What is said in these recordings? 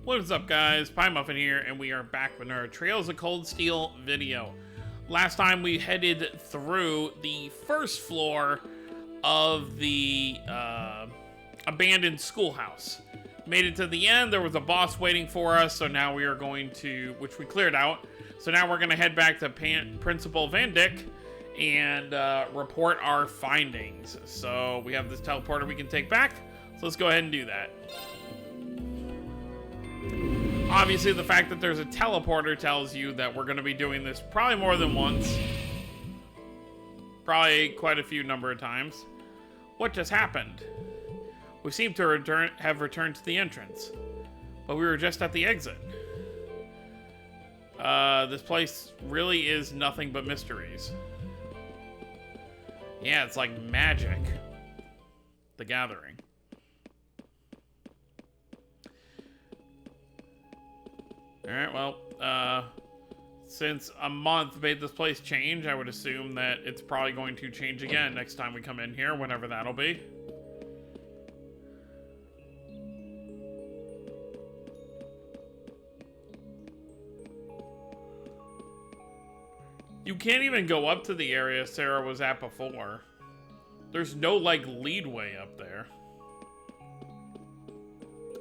What is up, guys? Pie Muffin here, and we are back with our Trails of Cold Steel video. Last time we headed through the first floor of the abandoned schoolhouse. Made it to the end. There was a boss waiting for us, so now we are going to, which we cleared out. So now we're going to head back to Principal Van Dyck and report our findings. So we have this teleporter we can take back. So let's go ahead and do that. Obviously, the fact that there's a teleporter tells you that we're going to be doing this probably more than once. Probably quite a few number of times. What just happened? We seem to have returned to the entrance, but we were just at the exit. This place really is nothing but mysteries. Yeah, it's like Magic: The Gathering. Alright, well, since a month made this place change, I would assume that it's probably going to change again next time we come in here, whenever that'll be. You can't even go up to the area Sarah was at before. There's no, like, leadway up there.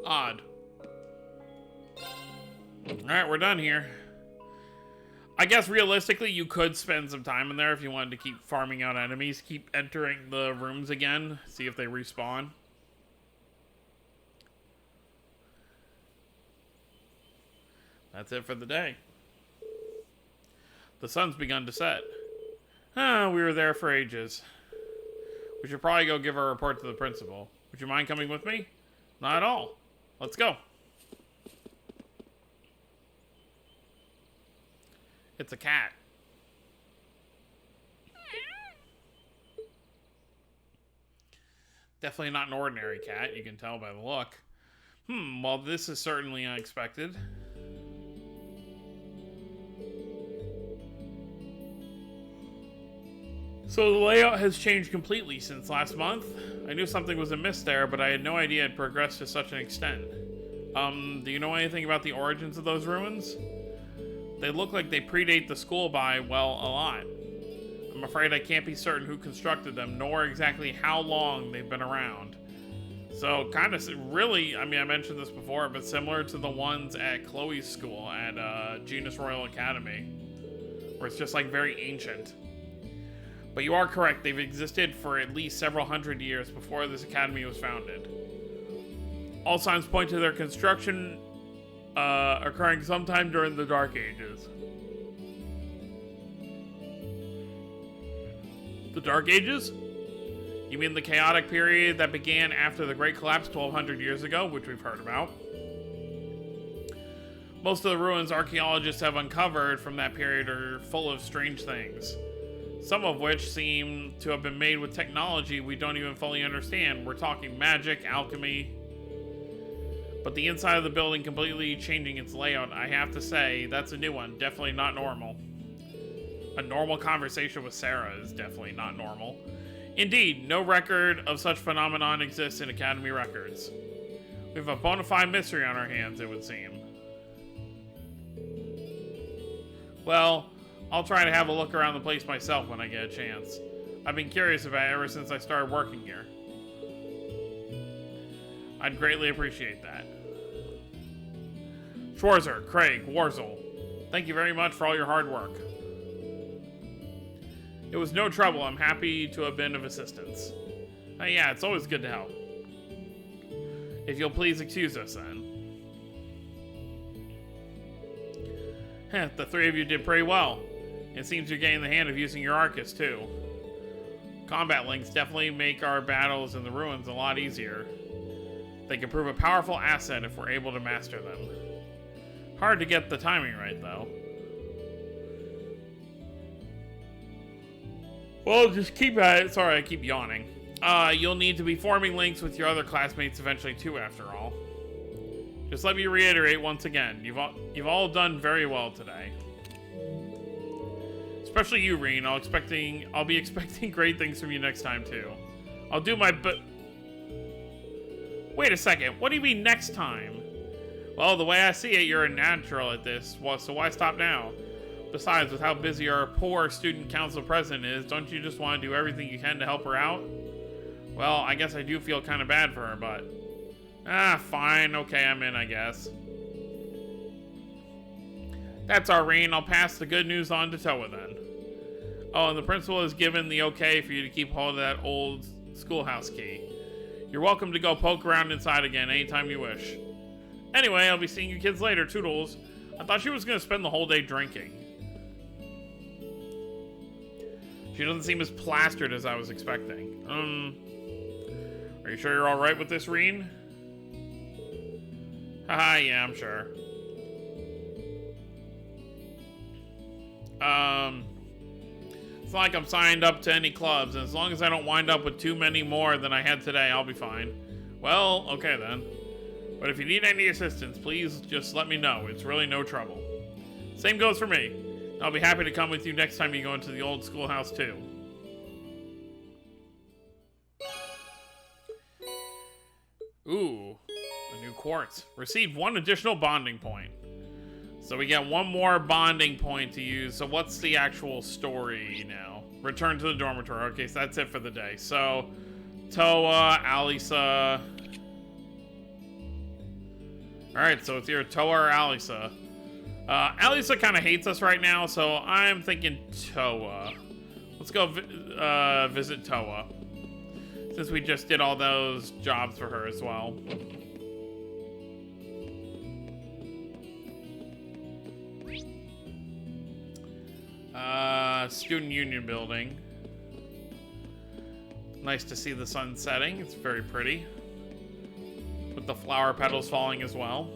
Odd. Alright, we're done here. I guess realistically you could spend some time in there if you wanted to keep farming out enemies. Keep entering the rooms again. See if they respawn. That's it for the day. The sun's begun to set. We were there for ages. We should probably go give our report to the principal. Would you mind coming with me? Not at all. Let's go. It's a cat. Definitely not an ordinary cat, you can tell by the look. Well, this is certainly unexpected. So the layout has changed completely since last month. I knew something was amiss there, but I had no idea it progressed to such an extent. Do you know anything about the origins of those ruins? They look like they predate the school by, well, a lot. I'm afraid I can't be certain who constructed them, nor exactly how long they've been around. So, kind of, really, I mean, I mentioned this before, but similar to the ones at Chloe's school at Genus Royal Academy, where it's just, like, very ancient. But you are correct, they've existed for at least several hundred years before this academy was founded. All signs point to their construction occurring sometime during the Dark Ages. The Dark Ages? You mean the chaotic period that began after the Great Collapse 1200 years ago, which we've heard about? Most of the ruins archaeologists have uncovered from that period are full of strange things. Some of which seem to have been made with technology we don't even fully understand. We're talking magic, alchemy. But the inside of the building completely changing its layout, I have to say, that's a new one. Definitely not normal. A normal conversation with Sarah is definitely not normal. Indeed, no record of such phenomenon exists in Academy records. We have a bona fide mystery on our hands, it would seem. Well, I'll try to have a look around the place myself when I get a chance. I've been curious about it ever since I started working here. I'd greatly appreciate that. Schwarzer, Craig, Warzel, thank you very much for all your hard work. It was no trouble. I'm happy to have been of assistance. Yeah, it's always good to help. If you'll please excuse us then. The three of you did pretty well. It seems you're getting the hand of using your Arcus too. Combat links definitely make our battles in the ruins a lot easier. They can prove a powerful asset if we're able to master them. Hard to get the timing right, though. Well, just keep at it. Sorry, I keep yawning. You'll need to be forming links with your other classmates eventually, too, after all. Just let me reiterate once again. You've all done very well today. Especially you, Reen. I'll be expecting great things from you next time, too. I'll do my Wait a second. What do you mean next time? Well, the way I see it, you're a natural at this, well, so why stop now? Besides, with how busy our poor student council president is, don't you just want to do everything you can to help her out? Well, I guess I do feel kind of bad for her, but... fine. Okay, I'm in, I guess. That's all, Rean. I'll pass the good news on to Toa then. Oh, and the principal has given the okay for you to keep hold of that old schoolhouse key. You're welcome to go poke around inside again anytime you wish. Anyway, I'll be seeing you kids later, toodles. I thought she was going to spend the whole day drinking. She doesn't seem as plastered as I was expecting. Are you sure you're alright with this, Rean? Haha, yeah, I'm sure. It's not like I'm signed up to any clubs, and as long as I don't wind up with too many more than I had today, I'll be fine. Well, okay then. But if you need any assistance, please just let me know. It's really no trouble. Same goes for me. I'll be happy to come with you next time you go into the old schoolhouse too. Ooh, a new quartz. Received 1 additional bonding point. So we get 1 more bonding point to use. So what's the actual story now? Return to the dormitory. Okay, so that's it for the day. So, Toa, Alisa. Alright, so it's either Toa or Alisa. Alisa kind of hates us right now, so I'm thinking Toa. Let's go visit Toa, since we just did all those jobs for her as well. Student Union building. Nice to see the sun setting. It's very pretty. With the flower petals falling as well.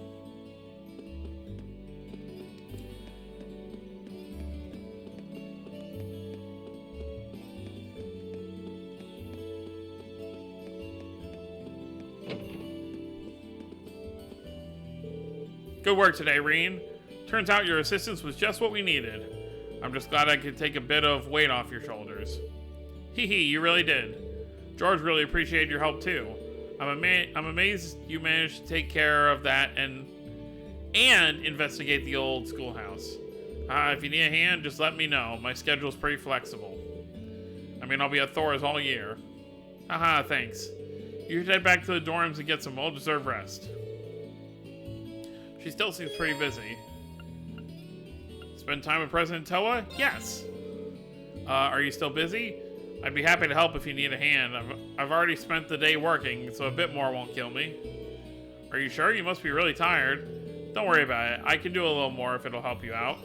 Good work today, Rean. Turns out your assistance was just what we needed. I'm just glad I could take a bit of weight off your shoulders. Hee hee, you really did. George really appreciated your help too. I'm amazed you managed to take care of that and investigate the old schoolhouse. If you need a hand, just let me know. My schedule's pretty flexible. I mean, I'll be at Thor's all year. Haha, thanks. You should head back to the dorms and get some well-deserved rest. She still seems pretty busy. Spend time with President Toa? Yes. Are you still busy? I'd be happy to help if you need a hand. I've already spent the day working, so a bit more won't kill me. Are you sure? You must be really tired. Don't worry about it. I can do a little more if it'll help you out.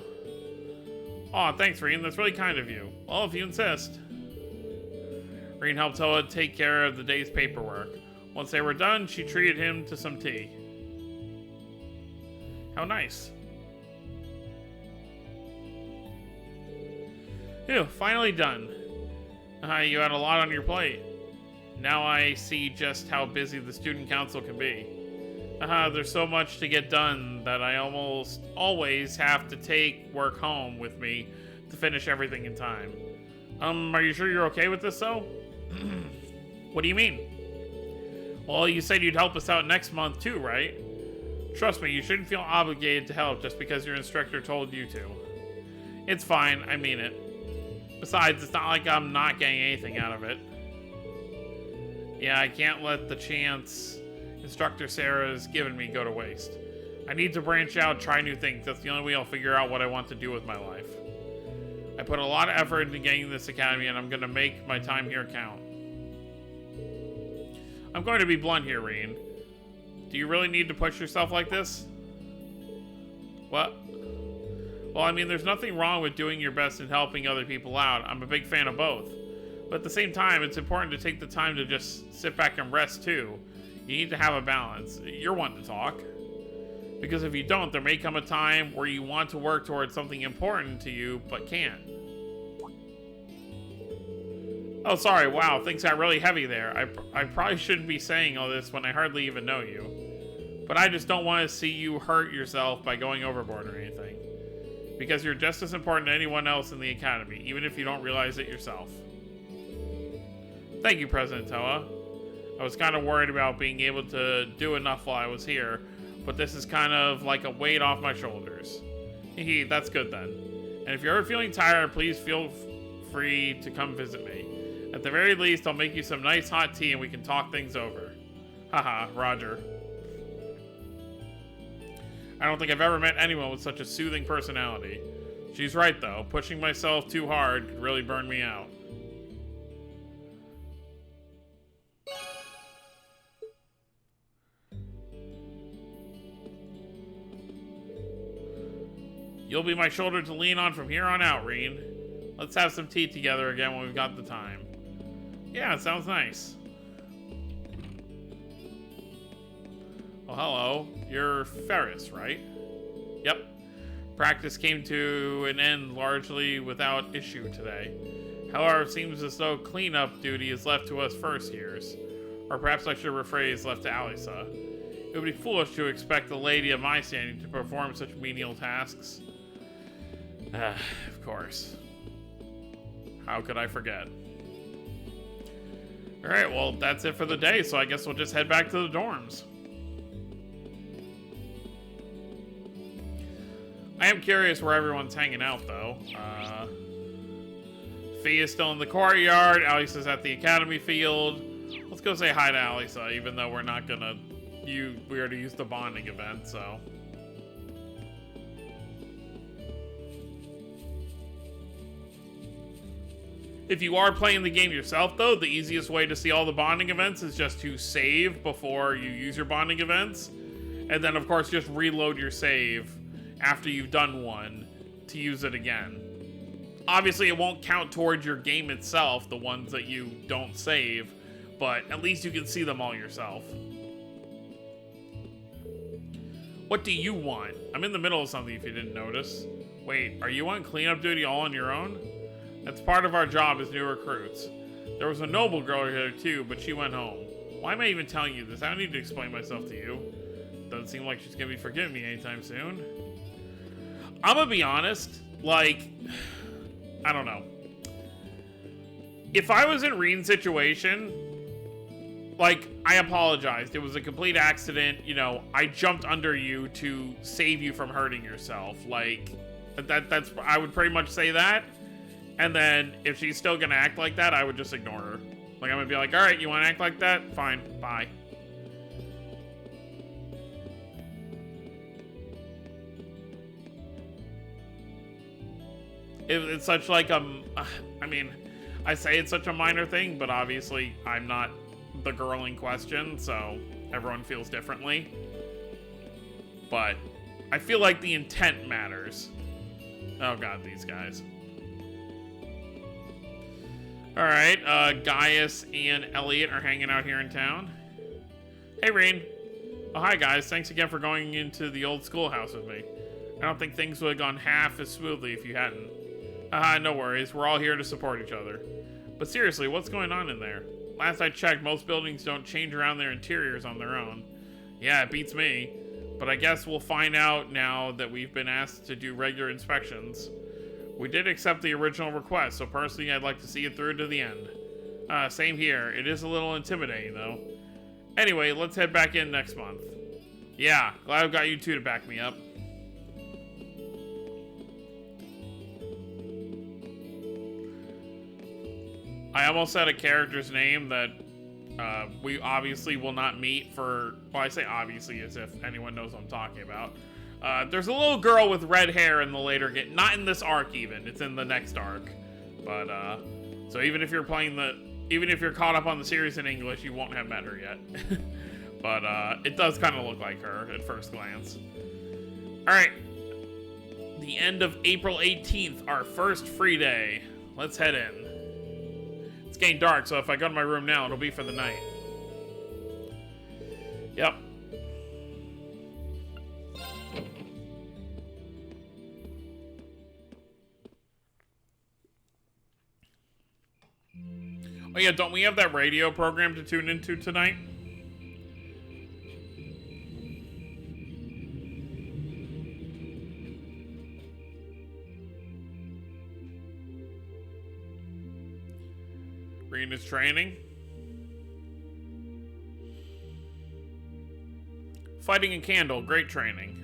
Aw, thanks, Rean. That's really kind of you. Well, if you insist. Rean helped Toa take care of the day's paperwork. Once they were done, she treated him to some tea. How nice. Phew, finally done. You had a lot on your plate. Now I see just how busy the student council can be. There's so much to get done that I almost always have to take work home with me to finish everything in time. Are you sure you're okay with this, though? What do you mean? Well, you said you'd help us out next month, too, right? Trust me, you shouldn't feel obligated to help just because your instructor told you to. It's fine, I mean it. Besides, it's not like I'm not getting anything out of it. Yeah, I can't let the chance Instructor Sarah's given me go to waste. I need to branch out, try new things. That's the only way I'll figure out what I want to do with my life. I put a lot of effort into getting this academy, and I'm going to make my time here count. I'm going to be blunt here, Rean. Do you really need to push yourself like this? What? Well, I mean, there's nothing wrong with doing your best and helping other people out. I'm a big fan of both. But at the same time, it's important to take the time to just sit back and rest, too. You need to have a balance. You're one to talk. Because if you don't, there may come a time where you want to work towards something important to you, but can't. Oh, sorry. Wow, things got really heavy there. I probably shouldn't be saying all this when I hardly even know you. But I just don't want to see you hurt yourself by going overboard or anything. Because you're just as important to anyone else in the academy, even if you don't realize it yourself. Thank you, President Toa. I was kind of worried about being able to do enough while I was here, but this is kind of like a weight off my shoulders. Hehe, that's good then. And if you're ever feeling tired, please feel free to come visit me. At the very least, I'll make you some nice hot tea and we can talk things over. Haha, Roger. I don't think I've ever met anyone with such a soothing personality. She's right though, pushing myself too hard could really burn me out. You'll be my shoulder to lean on from here on out, Reen. Let's have some tea together again when we've got the time. Yeah, it sounds nice. Oh, hello. You're Ferris, right? Yep. Practice came to an end largely without issue today. However, it seems as though cleanup duty is left to us first years. Or perhaps I should rephrase, left to Alisa. It would be foolish to expect a lady of my standing to perform such menial tasks. Of course. How could I forget? Alright, well, that's it for the day, so I guess we'll just head back to the dorms. I am curious where everyone's hanging out, though. Fee is still in the courtyard, Alisa's at the academy field. Let's go say hi to Alisa, even though we're not gonna... we already used the bonding event, so... If you are playing the game yourself, though, the easiest way to see all the bonding events is just to save before you use your bonding events. And then, of course, just reload your save after you've done one to use it again. Obviously, it won't count towards your game itself, the ones that you don't save, but at least you can see them all yourself. What do you want? I'm in the middle of something if you didn't notice. Wait, are you on cleanup duty all on your own? That's part of our job as new recruits. There was a noble girl here too, but she went home. Why am I even telling you this? I don't need to explain myself to you. Doesn't seem like she's gonna be forgiving me anytime soon. I'm gonna be honest, like, I don't know. If I was in Reen's situation, like, I apologized. It was a complete accident. You know, I jumped under you to save you from hurting yourself. Like, that's I would pretty much say that. And then, if she's still gonna act like that, I would just ignore her. Like, I'm gonna be like, alright, you wanna act like that? Fine, bye. It's such like I mean, I say it's such a minor thing, but obviously I'm not the girl in question, so everyone feels differently. But I feel like the intent matters. Oh god, these guys. Alright, Gaius and Elliot are hanging out here in town. Hey, Reen. Oh, hi, guys. Thanks again for going into the old schoolhouse with me. I don't think things would have gone half as smoothly if you hadn't. No worries. We're all here to support each other. But seriously, what's going on in there? Last I checked, most buildings don't change around their interiors on their own. Yeah, it beats me. But I guess we'll find out now that we've been asked to do regular inspections. We did accept the original request, so personally I'd like to see it through to the end. Same here. It is a little intimidating, though. Anyway, let's head back in next month. Yeah, glad I've got you two to back me up. I almost said a character's name that we obviously will not meet for... Well, I say obviously as if anyone knows what I'm talking about. There's a little girl with red hair in the later game. Not in this arc even. It's in the next arc. But, so even if you're playing even if you're caught up on the series in English, you won't have met her yet. But, it does kind of look like her at first glance. Alright. The end of April 18th, our first free day. Let's head in. It's getting dark, so if I go to my room now, it'll be for the night. Yep. Oh yeah, don't we have that radio program to tune into tonight? Reen is training. Fighting a candle, great training.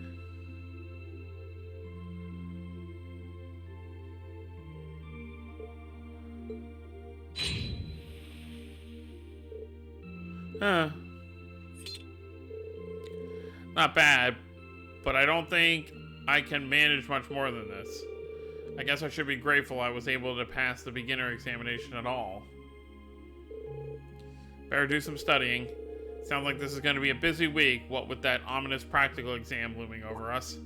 Not bad, but I don't think I can manage much more than this. I guess I should be grateful I was able to pass the beginner examination at all. Better do some studying. Sounds like this is going to be a busy week, what with that ominous practical exam looming over us.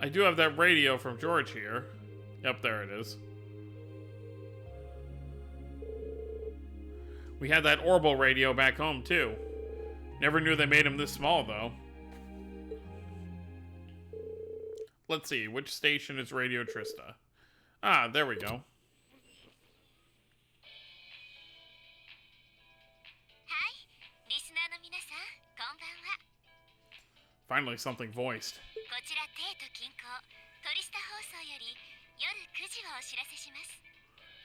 I do have that radio from George here. Yep, there it is. We had that Orbital radio back home, too. Never knew they made him this small, though. Let's see, which station is Radio Trista? Ah, there we go. Finally, something voiced.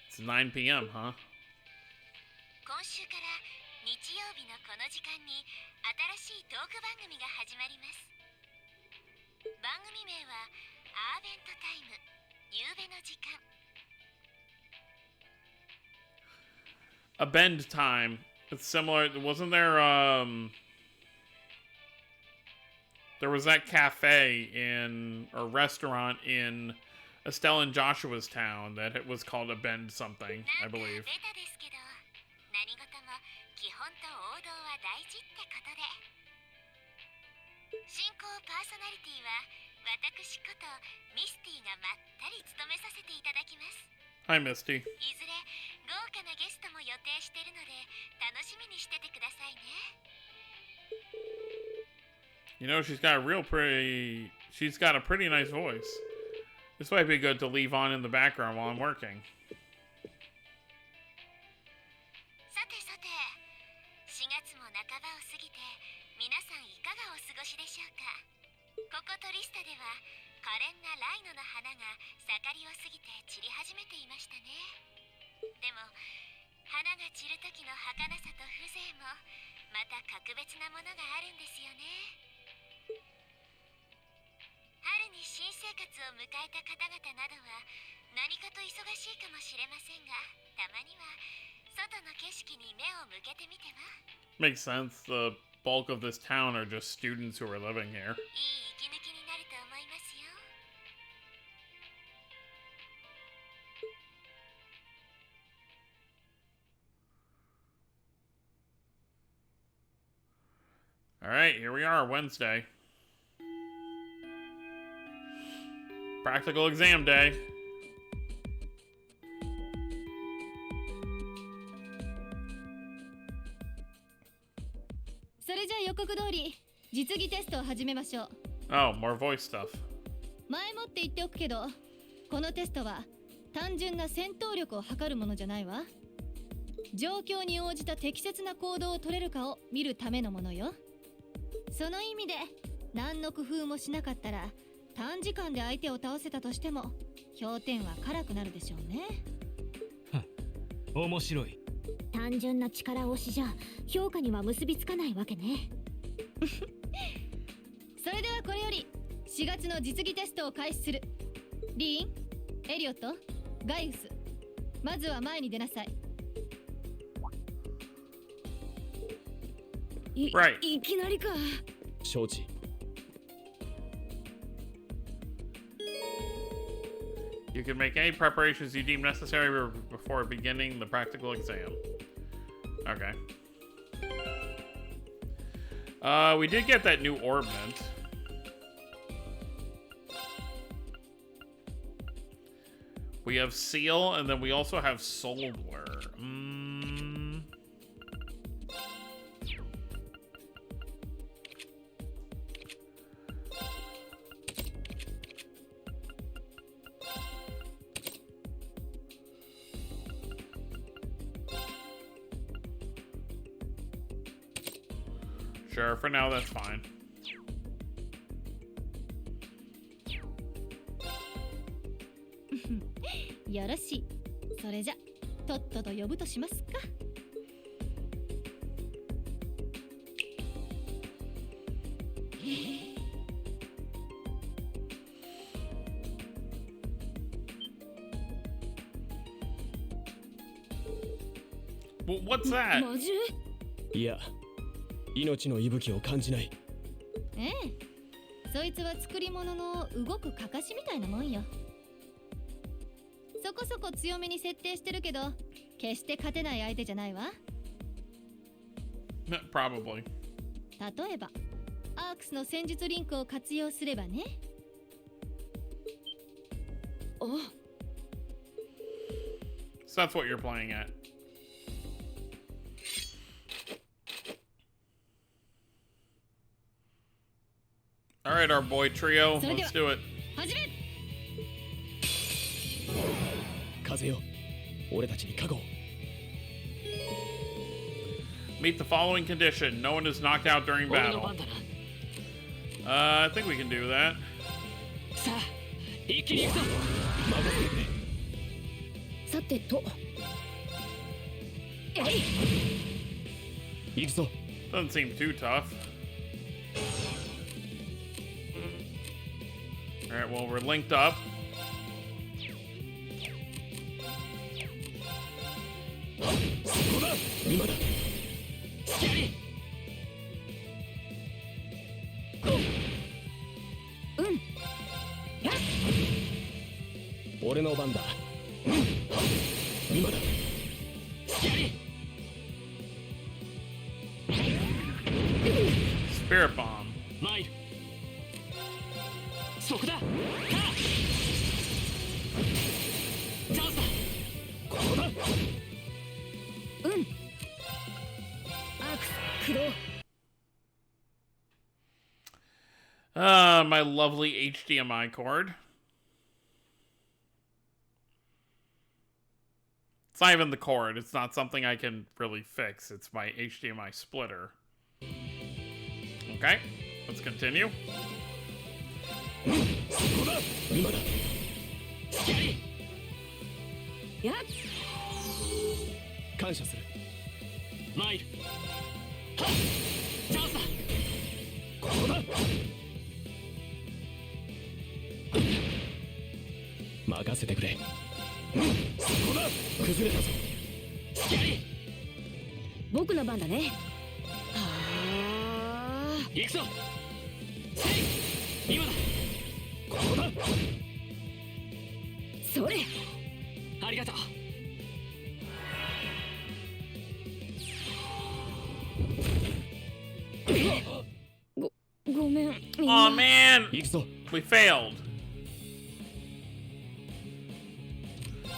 It's 9 p.m., huh? 今週から日曜日のこの時間に新しいトーク番組が始まります。番組名はアーベントタイム、夕べの時間。A bend time. It's similar. Wasn't there there was that cafe in or restaurant in Estelle and Joshua's town that it was called a bend something, I believe. 何事も基本と王道は大事ってことで。進行パーソナリティは私ことミスティがまったり務めさせていただきます。Hi, Misty. いずれ豪華なゲストも予定してるので楽しみにしててくださいね。You know, she's got a pretty nice voice. This might be good to leave on in the background while I'm working. さてさて、4月も半ばを過ぎて皆さんいかがお過ごしでしょうか。ここトリスタでは可憐なライノの花が盛りを過ぎて散り始めていましたね。でも花が散る時の儚さと風情もまた格別なものがあるんですよね。春に新生活を迎えた方々などは何かと忙しいかもしれませんが、たまには外の景色に目を向けてみては。 Makes sense. The bulk of this town are just students who are living here. いい息抜きになると思いますよ。All right, here we are, Wednesday. Practical exam day. それじゃあ予告通り実技テストを始めましょう。 Oh, more voice stuff. 前もって言っておくけど、このテストは単純な戦闘力を測るものじゃないわ。状況に応じた適切な行動を取れるかを見るためのものよ。その意味で何の工夫もしなかったら短時間で相手を倒せたとしても評点は辛くなるでしょうね。面白い。単純な力押しじゃ評価には結びつかないわけね。それではこれより4月の実技テストを開始する。リーン、エリオット、ガイウス、まずは前に出なさい。Right. いきなりか。承知。You can make any preparations you deem necessary before beginning the practical exam. Okay. We did get that new orbment. We have Seal, and then we also have Solar. Sure, for now that's fine. よろしい。それじゃとっとと呼ぶとしますか。What's that? 魔獣？いや、命の息吹を感じない。ええ、そいつは作り物の動くかかしみたいなもんよ。そこそこ強めに設定してるけど、決して勝てない相手じゃないわ。Probably. 例えばアークスの戦術リンクを活用すればね。あ、So that's what you're playing at. All right, our boy trio, let's do it. 始め。風よ、俺たちに加護を。Meet the following condition. No one is knocked out during 俺の battle. 番だな。I think we can do that. さあ、一気に行くぞ。任せてくれ。さてと。行くぞ。Doesn't seem too tough. All right, well, we're linked up. そこだ、今だ。やれ。俺の番だ。今だ。やれ。Spirit Bomb. 参る。そこだ。チャンスだ。ここだ。アークス駆動。My lovely HDMI cord. It's not even the cord. It's not something I can really fix. It's my HDMI splitter. Okay, let's continue. そこだ。今だ。やれ。やっ。感謝する。参る。はっ。チャンスだ。ここだ。任せてくれ。そこだ。崩れたぞ。やれ。僕の番だね。はあ。行くぞ。せい。今だ。ここだ。それ。ありがとう。ごめん。Oh man, 行くぞ。 we failed.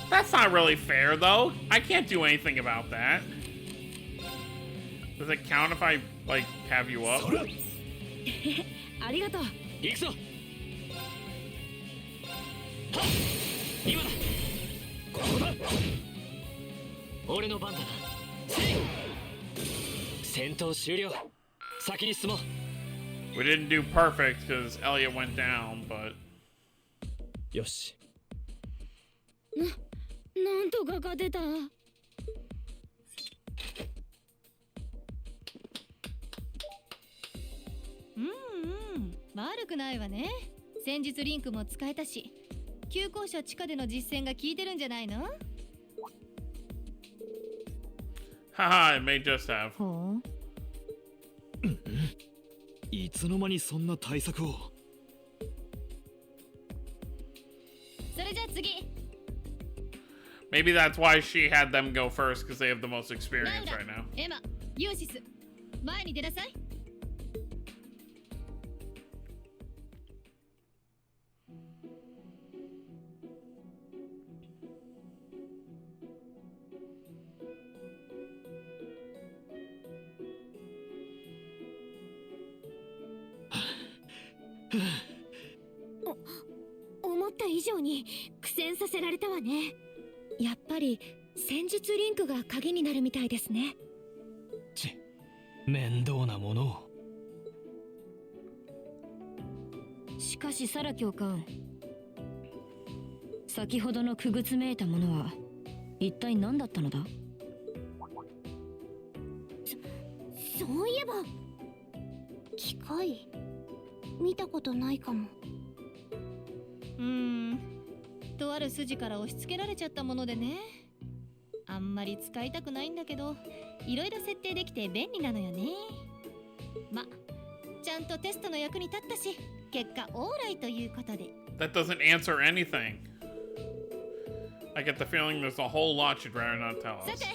That's not really fair, though. I can't do anything about that. Does it count if I, like, have you up? それ。ありがとう。行くぞ。はっ。今だ。ここだ。俺の番だな。せい。戦闘終了。先に進もう。We didn't do perfect because Elliot went down, but よし。なんとか勝てた。悪くないわね。戦術リンクも使えたし、急行車地下での実践が効いてるんじゃないの？ haha, it may just have. ほう。いつの間にそんな対策を。それじゃあ次。Maybe that's why she had them go first because they have the most ラ experience ウダ right now. エマ、ユーシス、前に出なさい。思った以上に苦戦させられたわね。やっぱり戦術リンクが鍵になるみたいですね。面倒なものを。しかしサラ教官、先ほどのくぐつめいたものは一体何だったのだ？そういえば機械見たことないかも。とある筋から押し付けられちゃったものでね。あんまり使いたくないんだけど、いろいろ設定できて便利なのよね。ま、ちゃんとテストの役に立ったし、結果オーライということで。That doesn't answer anything. I get the feeling there's a whole lot she'd rather not tell さ us. て、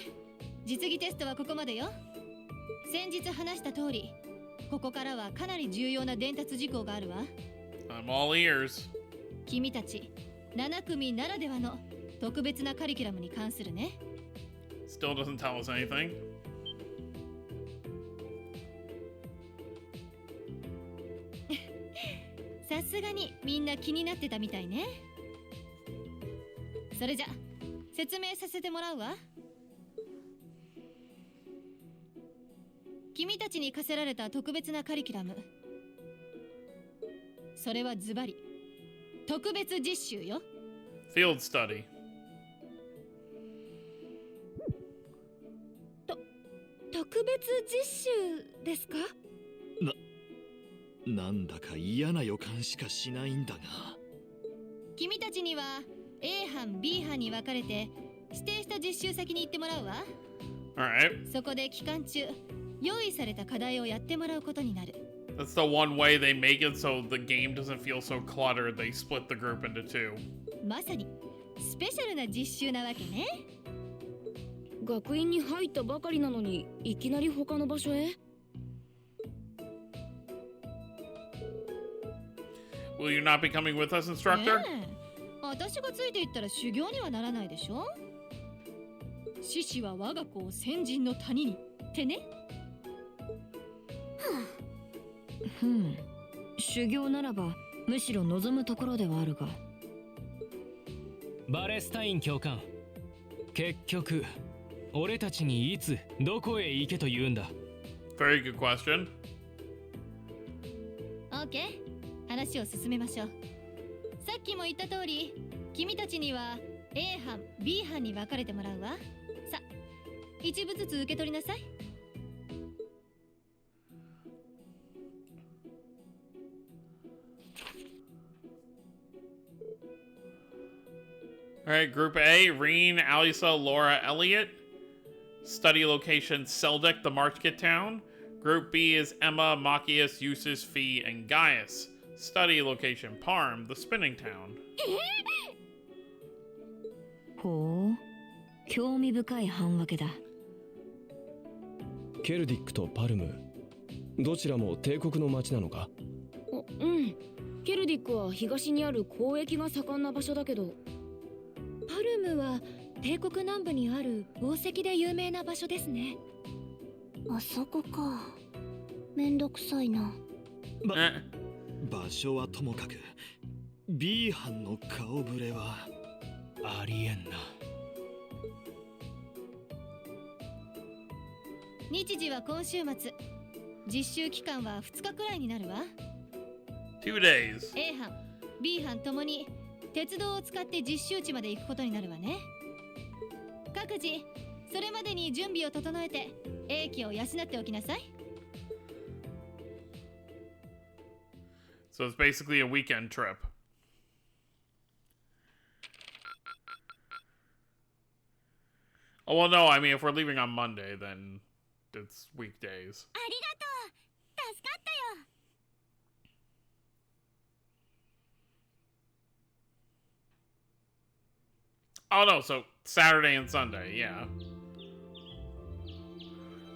実技テストはここまでよ。先日話した通り、ここからはかなり重要な伝達事項があるわ。I'm all ears. 君たち7組ならではの特別なカリキュラムに関するね。Still doesn't tell us anything. さすがにみんな気になってたみたいね。それじゃ説明させてもらうわ。君たちに課せられた特別なカリキュラム、それはズバリ特別実習よ。 Field study. 特別実習ですか？なんだか嫌な予感しかしないんだが。君たちには A 班 B 班に分かれて指定した実習先に行ってもらうわ。 Alright. そこで期間中用意された課題をやってもらうことになる。 That's the one way they make it so the game doesn't feel so cluttered. They split the group into two. まさにスペシャルな実習なわけね。学院に入ったばかりなのにいきなり他の場所へ。 Will you not be coming with us, instructor? ねえ、私がついていったら修行にはならないでしょ。獅子は我が子を先人の谷にってね。修行ならばむしろ望むところではあるが。バレスタイン教官、結局俺たちにいつどこへ行けと言うんだ。 Very good question. オーケー、話を進めましょう。さっきも言った通り、君たちには A 班 B 班に分かれてもらうわ。さ、一部ずつ受け取りなさい。Alright, Group A, Reen, Alisa, Laura, Elliot. Study location, Seldek, the Marchkit town. Group B is Emma, Machias, Eustace, Fee, and Gaius. Study location, Parm, the spinning town. ほう、興味深い半分けだ。ケルディックとパルム、どちらも帝国の町なのか？うん。ケルディックは東にある交易が盛んな場所だけど、パルムは帝国南部にある宝石で有名な場所ですね。あそこか。めんどくさいな。Eh. 場所はともかく B 班の顔ぶれはありえんな。日時は今週末。実習期間は2日くらいになるわ。 2 days. A 班 B 班ともに鉄道を使って実習地まで行くことになるわね。各自それまでに準備を整えて英気を養っておきなさい。 So it's basically a weekend trip. Oh, well, no, I mean, if we're leaving on Monday, then it's weekdays. ありがとう。助かったよ。 Oh, no, so Saturday and Sunday, yeah.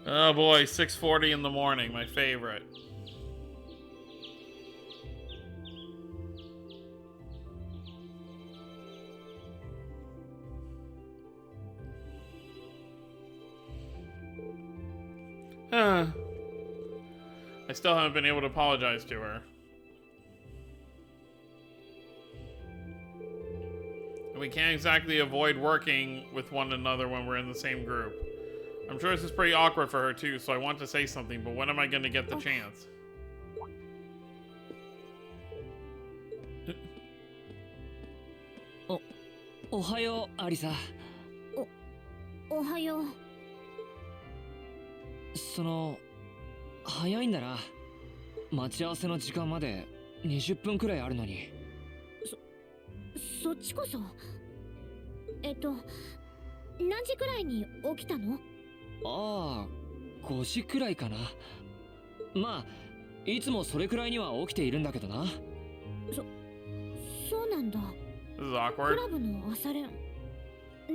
Oh boy, 6:40 in the morning, my favorite. I still haven't been able to apologize to her. And we can't exactly avoid working with one another when we're in the same group. I'm sure this is pretty awkward for her too, so I want to say something, but when am I going to get the chance? おはよう、アリサ。おはよう。早いんだな。待ち合わせの時間まで20分くらいあるのに。何時くらいに起きたの？ああ、5時くらいかな。まあいつもそれくらいには起きているんだけどな。そうなんだ。 This is ク awkward. ラブの朝練。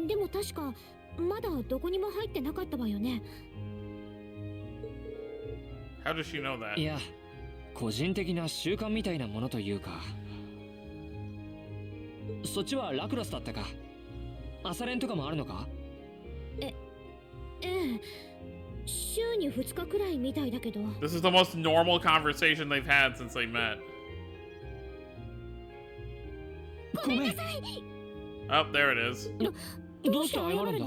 でも確かまだどこにも入ってなかったわよね。 How does she know that? いや、個人的な習慣みたいなものというか。そっちはラクロスだったか？朝練とかもあるのか？ええ、週に2日くらいみたいだけど。 This is the most normal conversation they've had since they met. ごめん。 Oh, there it is. どうして謝るんだ？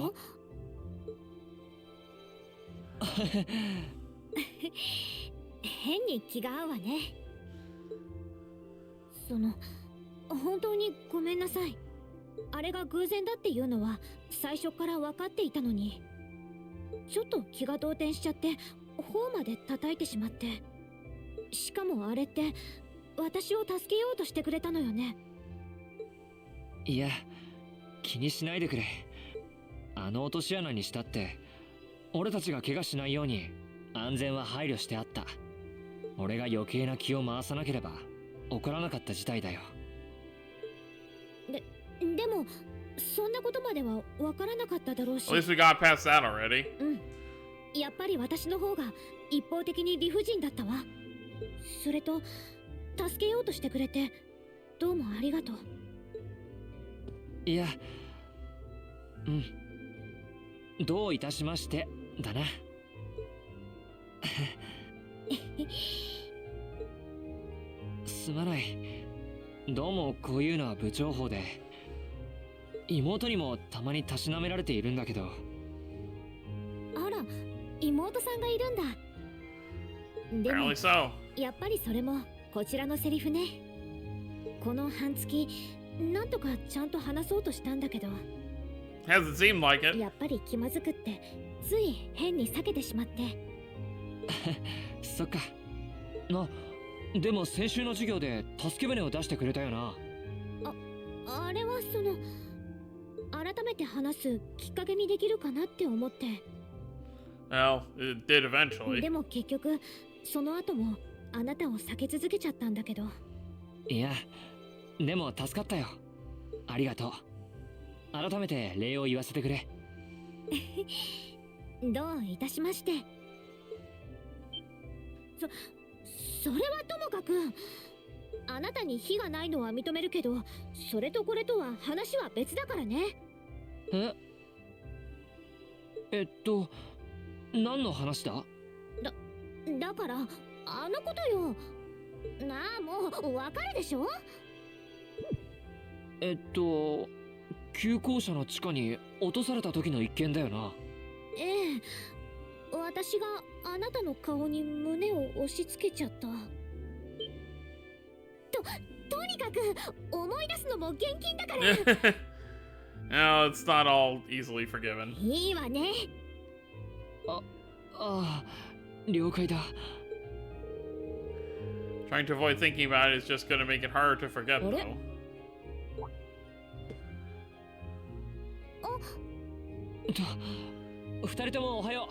変に気が合うわね。本当にごめんなさい。あれが偶然だっていうのは最初から分かっていたのに、ちょっと気が動転しちゃって頬まで叩いてしまって。しかもあれって私を助けようとしてくれたのよね。いや、気にしないでくれ。あの落とし穴にしたって俺たちが怪我しないように安全は配慮してあった。俺が余計な気を回さなければ起こらなかった事態だよ。でもそんなことまでは分からなかっただろうし。 At least we got past that already. やっぱり私の方が一方的に理不尽だったわ。それと助けようとしてくれてどうもありがとう。いや、どういたしましてだな。すまない。どうもこういうのは部長法で、妹にもたまにたしなめられているんだけど。あら、妹さんがいるんだ。でも Apparently so. やっぱりそれもこちらのセリフね。この半月なんとかちゃんと話そうとしたんだけど、 Hasn't seemed like it. やっぱり気まずくってつい変に避けてしまって。そっか。でも先週の授業で助け舟を出してくれたよな。あれは改めて話すきっかけにできるかなって思って。 Well, it did eventually. でも結局その後もあなたを避け続けちゃったんだけど。いや、でも助かったよ。ありがとう。改めて礼を言わせてくれ。どういたしまして。それはともかく、あなたに非がないのは認めるけど、それとこれとは話は別だからね。何の話だ？だからあのことよ。なあ、もうわかるでしょ。急行車の地下に落とされた時の一件だよな。ええ、私があなたの顔に胸を押し付けちゃった。とにかく思い出すのも厳禁だから。No, it's not all easily forgiven. いいわね。ああ、了解だ。Trying to avoid thinking about it is just gonna make it harder to forget, What? though. 二人ともおはよ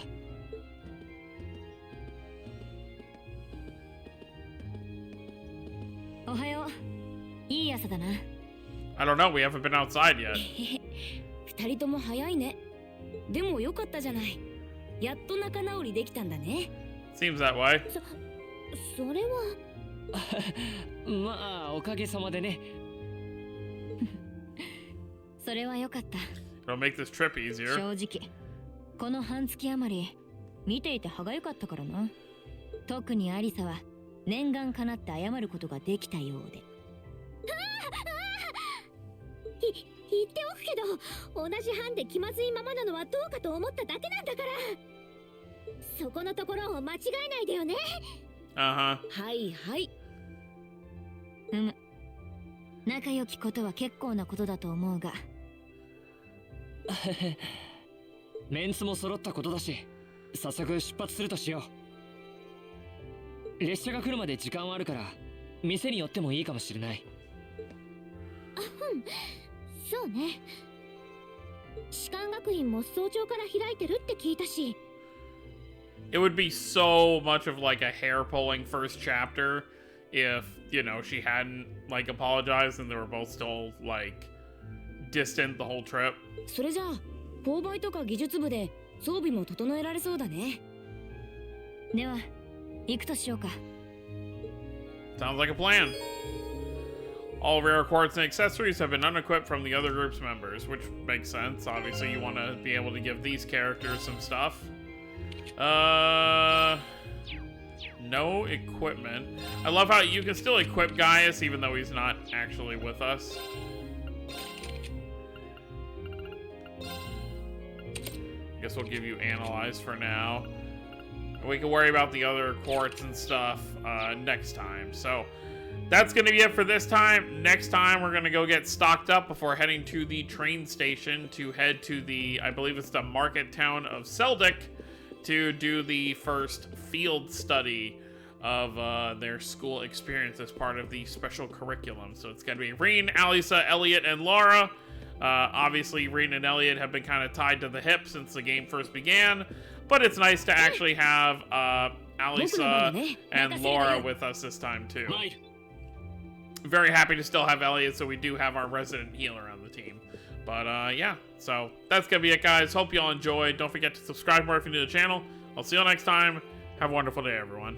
おはよう。いい朝だな。I don't know, we haven't been outside yet. 二人とも早いね。でもよかったじゃない。やっと仲直りできたんだね。 Seems that way. それは。う。まあ、おかげさまでね。それはよかった。 It'll make this trip easier. 正直この半月余り見ていて歯がゆかったからな。特にアリサは念願かなって謝ることができたようで。言っておくけど、同じ班で気まずいままなのはどうかと思っただけなんだから。そこのところを間違えないでよね。 Uh-huh. はいはい。仲良きことは結構なことだと思うが。メンツも揃ったことだし、早速出発するとしよう。列車が来るまで時間はあるから店に寄ってもいいかもしれない。そうね。士官学院も早朝から開いてるって聞いたし。 It would be so much of like a hair-pulling first chapter if, you know, she hadn't like apologized and they were both still like distant the whole trip. それじゃあ購買とか技術部で装備も整えられそうだね。では行くとしようか。 Sounds like a plan. All rare quartz and accessories have been unequipped from the other group's members, which makes sense. Obviously, you want to be able to give these characters some stuff. No equipment. I love how you can still equip Gaius even though he's not actually with us. I guess we'll give you Analyze for now. We can worry about the other quartz and stuff next time. So that's going to be it for this time. Next time, we're going to go get stocked up before heading to the train station to head to the, I believe it's the market town of Seldic, to do the first field study of their school experience as part of the special curriculum. So it's going to be Rean, Alisa, Elliot, and Laura. Obviously, Rean and Elliot have been kind of tied to the hip since the game first began, but it's nice to actually have Alisa and Laura with us this time, too. Right. Very happy to still have Elliot, so we do have our resident healer on the team. But, yeah, so that's going to be it, guys. Hope you all enjoyed. Don't forget to subscribe more if you're new to the channel. I'll see you all next time. Have a wonderful day, everyone.